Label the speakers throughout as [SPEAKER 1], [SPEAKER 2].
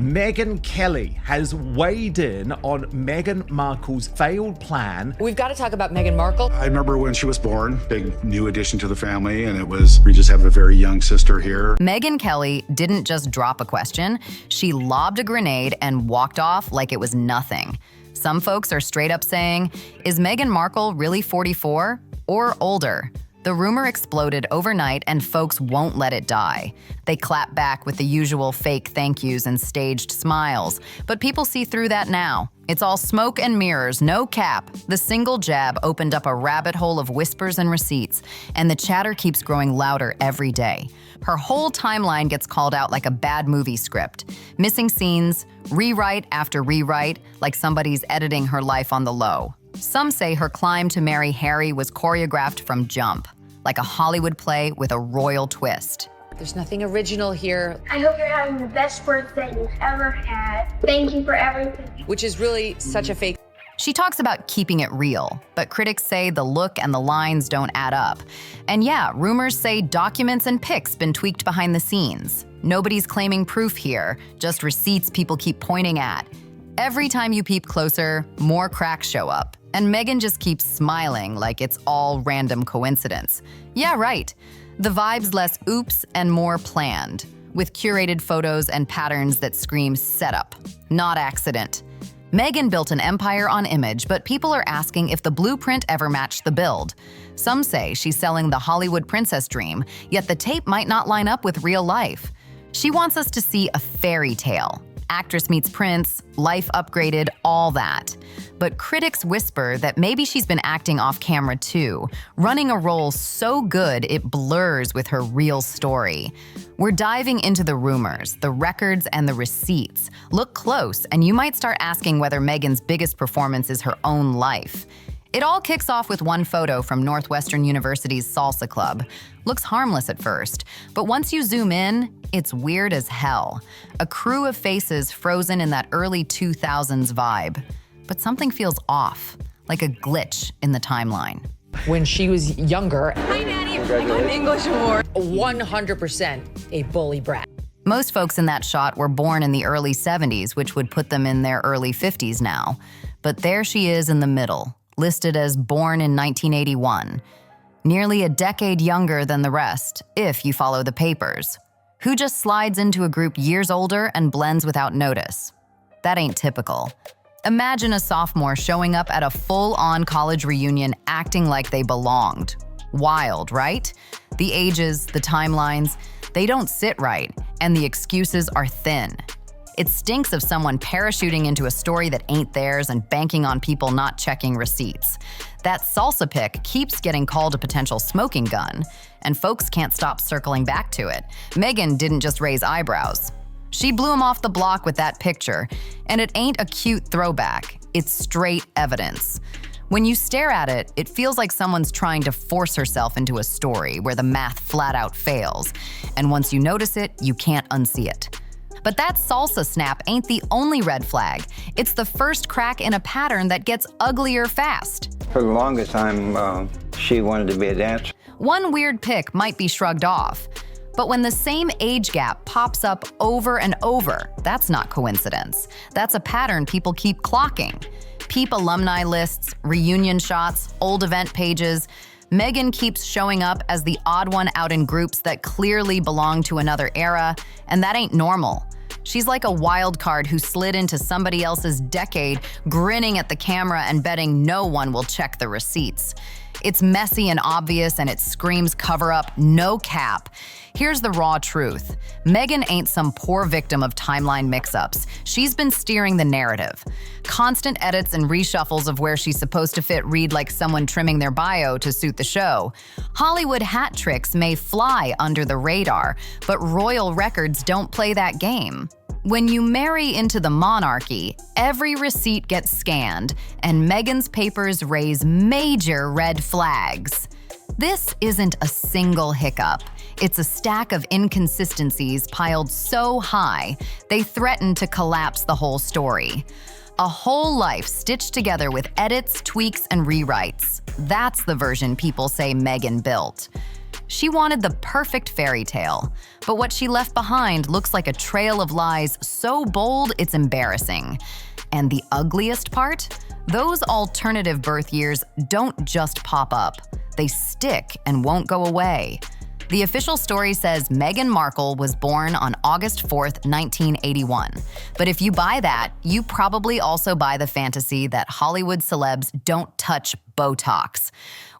[SPEAKER 1] Megyn Kelly has weighed in on Meghan Markle's failed plan.
[SPEAKER 2] We've got to talk about Meghan Markle.
[SPEAKER 3] I remember when she was born, big new addition to the family, and we just have a very young sister here.
[SPEAKER 4] Megyn Kelly didn't just drop a question, she lobbed a grenade and walked off like it was nothing. Some folks are straight up saying, is Meghan Markle really 44 or older? The rumor exploded overnight and folks won't let it die. They clap back with the usual fake thank yous and staged smiles. But people see through that now. It's all smoke and mirrors, no cap. The single jab opened up a rabbit hole of whispers and receipts, and the chatter keeps growing louder every day. Her whole timeline gets called out like a bad movie script. Missing scenes, rewrite after rewrite, like somebody's editing her life on the low. Some say her climb to marry Harry was choreographed from jump, like a Hollywood play with a royal twist.
[SPEAKER 2] There's nothing original here.
[SPEAKER 5] I hope you're having the best birthday you've ever had. Thank you for everything.
[SPEAKER 2] Which is really such a fake.
[SPEAKER 4] She talks about keeping it real, but critics say the look and the lines don't add up. And yeah, rumors say documents and pics been tweaked behind the scenes. Nobody's claiming proof here, just receipts people keep pointing at. Every time you peep closer, more cracks show up. And Megyn just keeps smiling like it's all random coincidence. Yeah, right. The vibe's less oops and more planned, with curated photos and patterns that scream setup, not accident. Megyn built an empire on image, but people are asking if the blueprint ever matched the build. Some say she's selling the Hollywood princess dream, yet the tape might not line up with real life. She wants us to see a fairy tale. Actress meets prince, life upgraded, all that. But critics whisper that maybe she's been acting off camera too, running a role so good it blurs with her real story. We're diving into the rumors, the records, and the receipts. Look close, and you might start asking whether Megyn's biggest performance is her own life. It all kicks off with one photo from Northwestern University's salsa club. Looks harmless at first, but once you zoom in, it's weird as hell. A crew of faces frozen in that early 2000s vibe. But something feels off, like a glitch in the timeline.
[SPEAKER 2] When she was younger,
[SPEAKER 6] Hi, Nanny. I'm English award.
[SPEAKER 2] 100% a bully brat.
[SPEAKER 4] Most folks in that shot were born in the early 70s, which would put them in their early 50s now. But there she is in the middle, listed as born in 1981. Nearly a decade younger than the rest, if you follow the papers. Who just slides into a group years older and blends without notice? That ain't typical. Imagine a sophomore showing up at a full-on college reunion acting like they belonged. Wild, right? The ages, the timelines, they don't sit right, and the excuses are thin. It stinks of someone parachuting into a story that ain't theirs and banking on people not checking receipts. That salsa pic keeps getting called a potential smoking gun, and folks can't stop circling back to it. Megyn didn't just raise eyebrows. She blew him off the block with that picture, and it ain't a cute throwback, it's straight evidence. When you stare at it, it feels like someone's trying to force herself into a story where the math flat out fails, and once you notice it, you can't unsee it. But that salsa snap ain't the only red flag. It's the first crack in a pattern that gets uglier fast.
[SPEAKER 7] For the longest time, she wanted to be a dancer.
[SPEAKER 4] One weird pic might be shrugged off, but when the same age gap pops up over and over, that's not coincidence. That's a pattern people keep clocking. Peep alumni lists, reunion shots, old event pages. Megyn keeps showing up as the odd one out in groups that clearly belong to another era, and that ain't normal. She's like a wild card who slid into somebody else's decade, grinning at the camera and betting no one will check the receipts. It's messy and obvious, and it screams cover-up, no cap. Here's the raw truth. Megyn ain't some poor victim of timeline mix-ups. She's been steering the narrative. Constant edits and reshuffles of where she's supposed to fit read like someone trimming their bio to suit the show. Hollywood hat tricks may fly under the radar, but royal records don't play that game. When you marry into the monarchy, every receipt gets scanned, and Megyn's papers raise major red flags. This isn't a single hiccup. It's a stack of inconsistencies piled so high, they threaten to collapse the whole story. A whole life stitched together with edits, tweaks, and rewrites. That's the version people say Megyn built. She wanted the perfect fairy tale, but what she left behind looks like a trail of lies so bold it's embarrassing. And the ugliest part? Those alternative birth years don't just pop up. They stick and won't go away. The official story says Meghan Markle was born on August 4th, 1981. But if you buy that, you probably also buy the fantasy that Hollywood celebs don't touch Botox.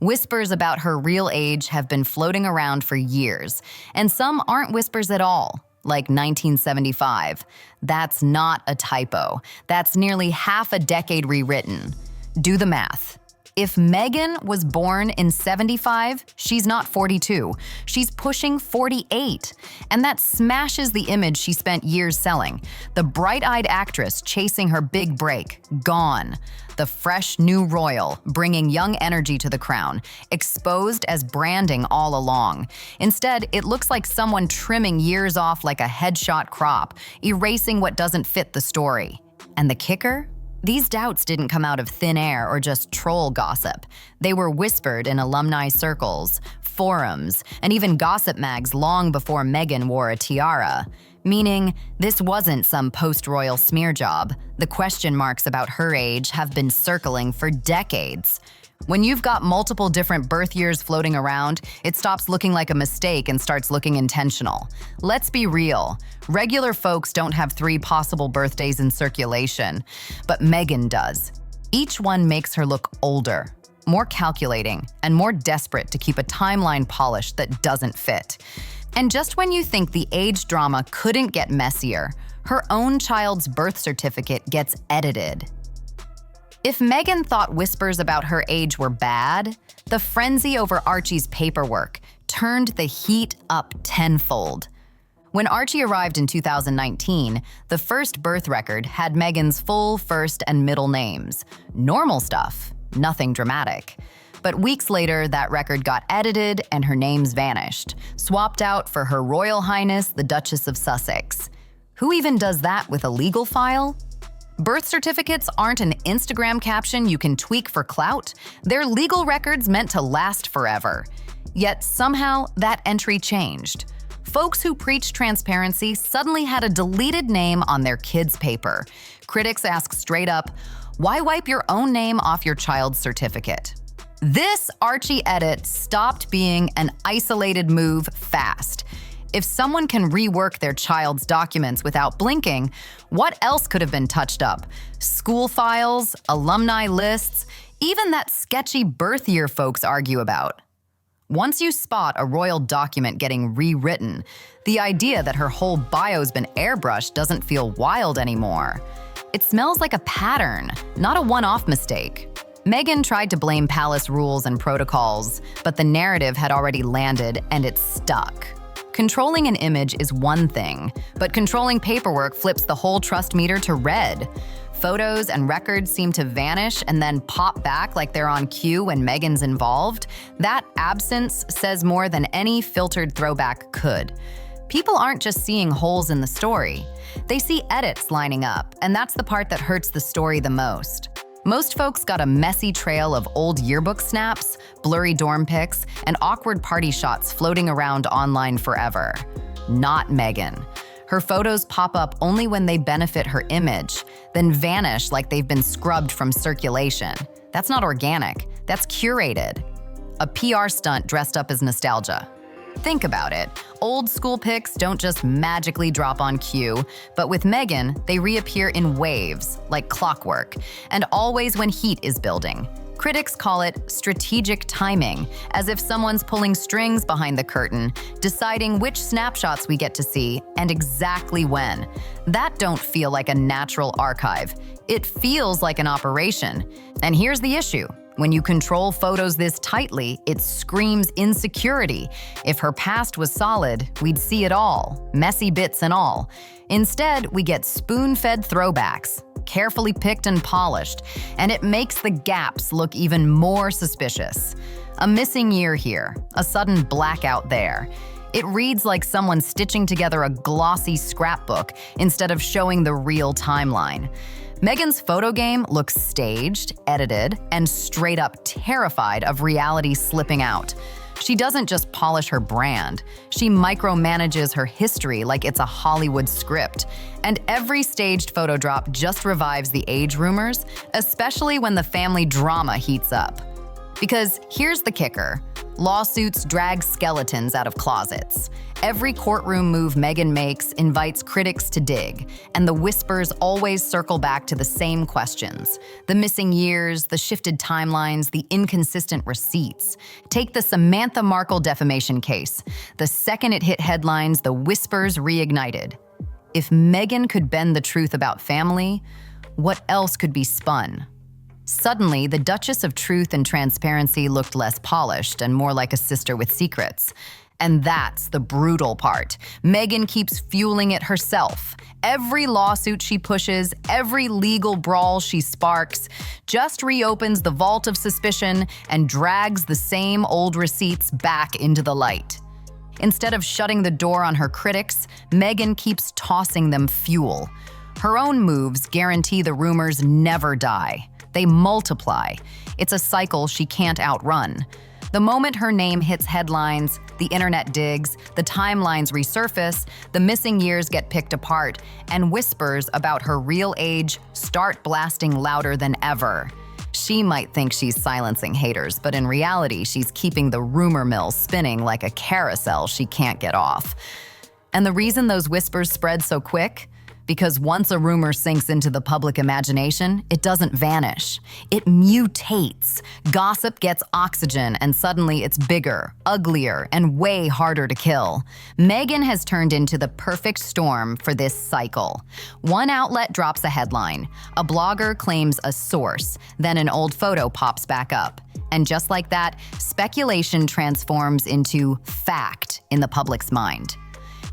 [SPEAKER 4] Whispers about her real age have been floating around for years, and some aren't whispers at all, like 1975. That's not a typo. That's nearly half a decade rewritten. Do the math. If Meghan was born in 75, she's not 42. She's pushing 48. And that smashes the image she spent years selling. The bright-eyed actress chasing her big break, gone. The fresh new royal, bringing young energy to the crown, exposed as branding all along. Instead, it looks like someone trimming years off like a headshot crop, erasing what doesn't fit the story. And the kicker? These doubts didn't come out of thin air or just troll gossip. They were whispered in alumni circles, forums, and even gossip mags long before Meghan wore a tiara. Meaning, this wasn't some post-royal smear job. The question marks about her age have been circling for decades. When you've got multiple different birth years floating around, it stops looking like a mistake and starts looking intentional. Let's be real. Regular folks don't have 3 possible birthdays in circulation, but Meghan does. Each one makes her look older, more calculating, and more desperate to keep a timeline polished that doesn't fit. And just when you think the age drama couldn't get messier, her own child's birth certificate gets edited. If Meghan thought whispers about her age were bad, the frenzy over Archie's paperwork turned the heat up tenfold. When Archie arrived in 2019, the first birth record had Meghan's full first and middle names. Normal stuff, nothing dramatic. But weeks later, that record got edited and her names vanished, swapped out for Her Royal Highness the Duchess of Sussex. Who even does that with a legal file? Birth certificates aren't an Instagram caption you can tweak for clout. They're legal records meant to last forever. Yet somehow that entry changed. Folks who preach transparency suddenly had a deleted name on their kid's paper. Critics ask straight up, why wipe your own name off your child's certificate? This Archie edit stopped being an isolated move fast. If someone can rework their child's documents without blinking, what else could have been touched up? School files, alumni lists, even that sketchy birth year folks argue about. Once you spot a royal document getting rewritten, the idea that her whole bio's been airbrushed doesn't feel wild anymore. It smells like a pattern, not a one-off mistake. Meghan tried to blame palace rules and protocols, but the narrative had already landed and it stuck. Controlling an image is one thing, but controlling paperwork flips the whole trust meter to red. Photos and records seem to vanish and then pop back like they're on cue when Meghan's involved. That absence says more than any filtered throwback could. People aren't just seeing holes in the story. They see edits lining up, and that's the part that hurts the story the most. Most folks got a messy trail of old yearbook snaps, blurry dorm pics, and awkward party shots floating around online forever. Not Meghan. Her photos pop up only when they benefit her image, then vanish like they've been scrubbed from circulation. That's not organic, that's curated. A PR stunt dressed up as nostalgia. Think about it. Old school pics don't just magically drop on cue, but with Meghan, they reappear in waves, like clockwork, and always when heat is building. Critics call it strategic timing, as if someone's pulling strings behind the curtain, deciding which snapshots we get to see and exactly when. That don't feel like a natural archive. It feels like an operation. And here's the issue. When you control photos this tightly, it screams insecurity. If her past was solid, we'd see it all, messy bits and all. Instead, we get spoon-fed throwbacks, carefully picked and polished, and it makes the gaps look even more suspicious. A missing year here, a sudden blackout there. It reads like someone stitching together a glossy scrapbook instead of showing the real timeline. Meghan's photo game looks staged, edited, and straight up terrified of reality slipping out. She doesn't just polish her brand, she micromanages her history like it's a Hollywood script. And every staged photo drop just revives the age rumors, especially when the family drama heats up. Because here's the kicker. Lawsuits drag skeletons out of closets. Every courtroom move Meghan makes invites critics to dig, and the whispers always circle back to the same questions. The missing years, the shifted timelines, the inconsistent receipts. Take the Samantha Markle defamation case. The second it hit headlines, the whispers reignited. If Meghan could bend the truth about family, what else could be spun? Suddenly, the Duchess of Truth and Transparency looked less polished and more like a sister with secrets. And that's the brutal part. Meghan keeps fueling it herself. Every lawsuit she pushes, every legal brawl she sparks, just reopens the vault of suspicion and drags the same old receipts back into the light. Instead of shutting the door on her critics, Meghan keeps tossing them fuel. Her own moves guarantee the rumors never die. They multiply. It's a cycle she can't outrun. The moment her name hits headlines, the internet digs, the timelines resurface, the missing years get picked apart, and whispers about her real age start blasting louder than ever. She might think she's silencing haters, but in reality, she's keeping the rumor mill spinning like a carousel she can't get off. And the reason those whispers spread so quick? Because once a rumor sinks into the public imagination, it doesn't vanish. It mutates. Gossip gets oxygen, and suddenly it's bigger, uglier, and way harder to kill. Meghan has turned into the perfect storm for this cycle. One outlet drops a headline. A blogger claims a source. Then an old photo pops back up. And just like that, speculation transforms into fact in the public's mind.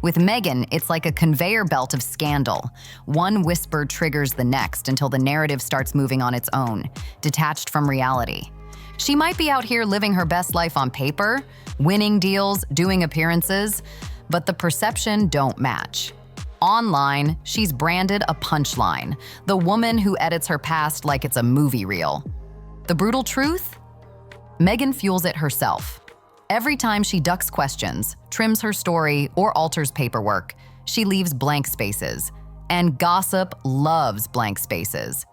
[SPEAKER 4] With Meghan, it's like a conveyor belt of scandal. One whisper triggers the next until the narrative starts moving on its own, detached from reality. She might be out here living her best life on paper, winning deals, doing appearances, but the perception don't match. Online, she's branded a punchline, the woman who edits her past like it's a movie reel. The brutal truth? Meghan fuels it herself. Every time she ducks questions, trims her story, or alters paperwork, she leaves blank spaces. And gossip loves blank spaces.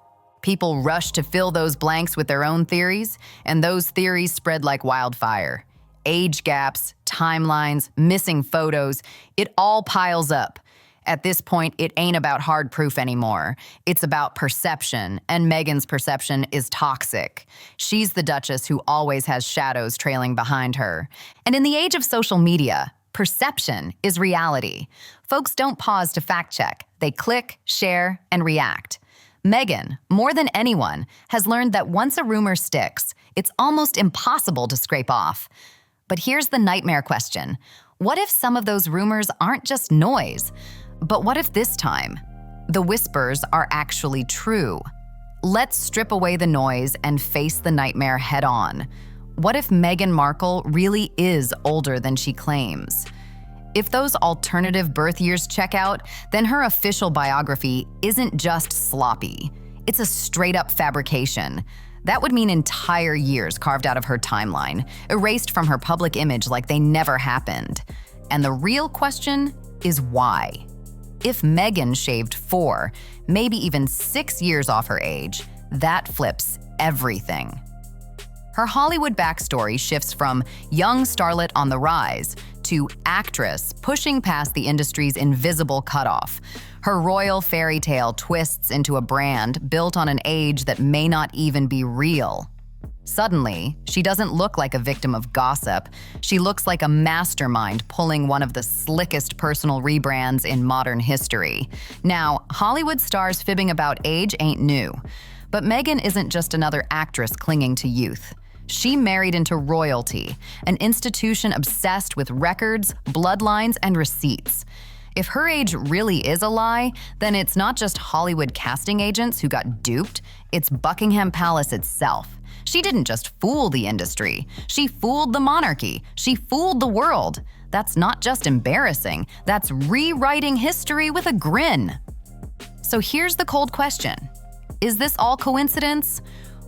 [SPEAKER 4] People rush to fill those blanks with their own theories, and those theories spread like wildfire. Age gaps, timelines, missing photos, it all piles up. At this point, it ain't about hard proof anymore. It's about perception, and Meghan's perception is toxic. She's the Duchess who always has shadows trailing behind her. And in the age of social media, perception is reality. Folks don't pause to fact check. They click, share, and react. Meghan, more than anyone, has learned that once a rumor sticks, it's almost impossible to scrape off. But here's the nightmare question. What if some of those rumors aren't just noise? But what if this time, the whispers are actually true? Let's strip away the noise and face the nightmare head on. What if Meghan Markle really is older than she claims? If those alternative birth years check out, then her official biography isn't just sloppy. It's a straight-up fabrication. That would mean entire years carved out of her timeline, erased from her public image like they never happened. And the real question is why? If Meghan shaved 4, maybe even 6 years off her age, that flips everything. Her Hollywood backstory shifts from young starlet on the rise to actress pushing past the industry's invisible cutoff. Her royal fairy tale twists into a brand built on an age that may not even be real. Suddenly, she doesn't look like a victim of gossip. She looks like a mastermind pulling one of the slickest personal rebrands in modern history. Now, Hollywood stars fibbing about age ain't new. But Meghan isn't just another actress clinging to youth. She married into royalty, an institution obsessed with records, bloodlines, and receipts. If her age really is a lie, then it's not just Hollywood casting agents who got duped, it's Buckingham Palace itself. She didn't just fool the industry, she fooled the monarchy, she fooled the world. That's not just embarrassing, that's rewriting history with a grin. So here's the cold question. Is this all coincidence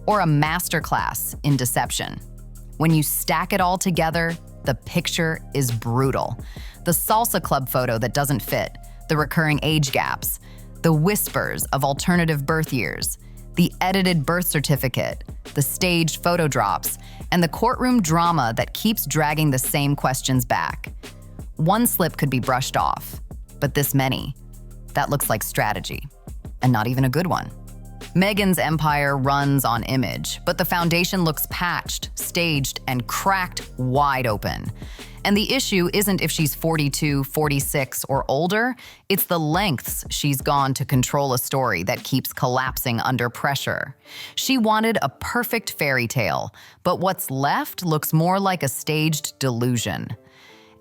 [SPEAKER 4] or a masterclass in deception? When you stack it all together, The picture is brutal. The salsa club photo that doesn't fit, the recurring age gaps, the whispers of alternative birth years, the edited birth certificate, the staged photo drops, and the courtroom drama that keeps dragging the same questions back. One slip could be brushed off, but this many, that looks like strategy, and not even a good one. Meghan's empire runs on image, but the foundation looks patched, staged, and cracked wide open. And the issue isn't if she's 42, 46, or older, it's the lengths she's gone to control a story that keeps collapsing under pressure. She wanted a perfect fairy tale, but what's left looks more like a staged delusion.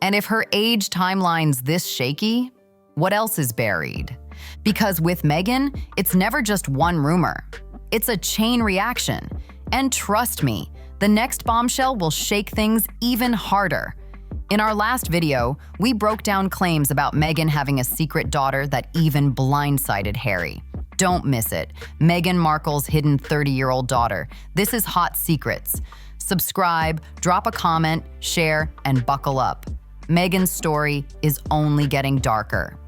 [SPEAKER 4] And if her age timeline's this shaky, what else is buried? Because with Meghan, it's never just one rumor. It's a chain reaction. And trust me, the next bombshell will shake things even harder. In our last video, we broke down claims about Meghan having a secret daughter that even blindsided Harry. Don't miss it. Meghan Markle's hidden 30-year-old daughter. This is Hot Secrets. Subscribe, drop a comment, share, and buckle up. Meghan's story is only getting darker.